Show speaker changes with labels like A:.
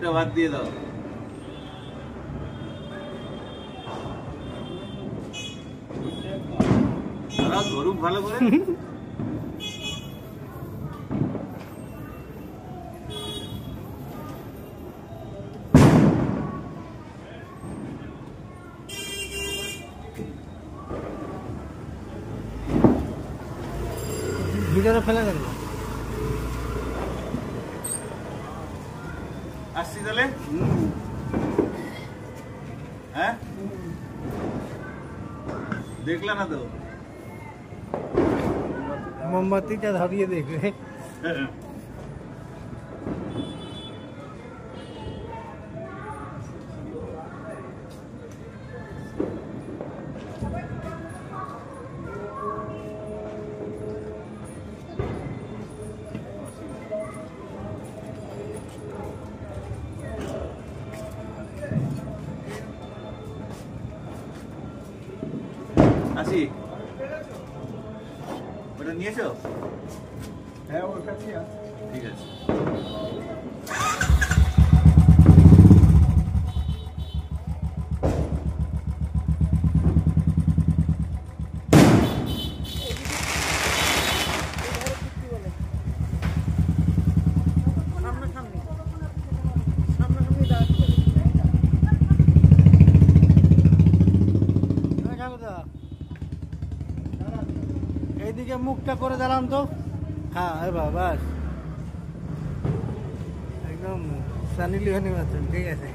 A: একটা ভাত দিয়ে দাও। তারা ধরুক ভালো করে।
B: ভিতরে ফেলে দেন।
A: আসছি তাহলে। হ্যাঁ দেখলা না তো?
B: মোমবাতিটা ধরিয়ে দেখবে।
A: আসি, ওটা নিয়েছো?
B: হ্যাঁ ওর কাছে আছে।
A: ঠিক আছে।
B: এইদিকে মুখটা করে দাঁড়ান তো। হ্যাঁ এবার বাস একদম সানি লিওনি মতন। ঠিক আছে।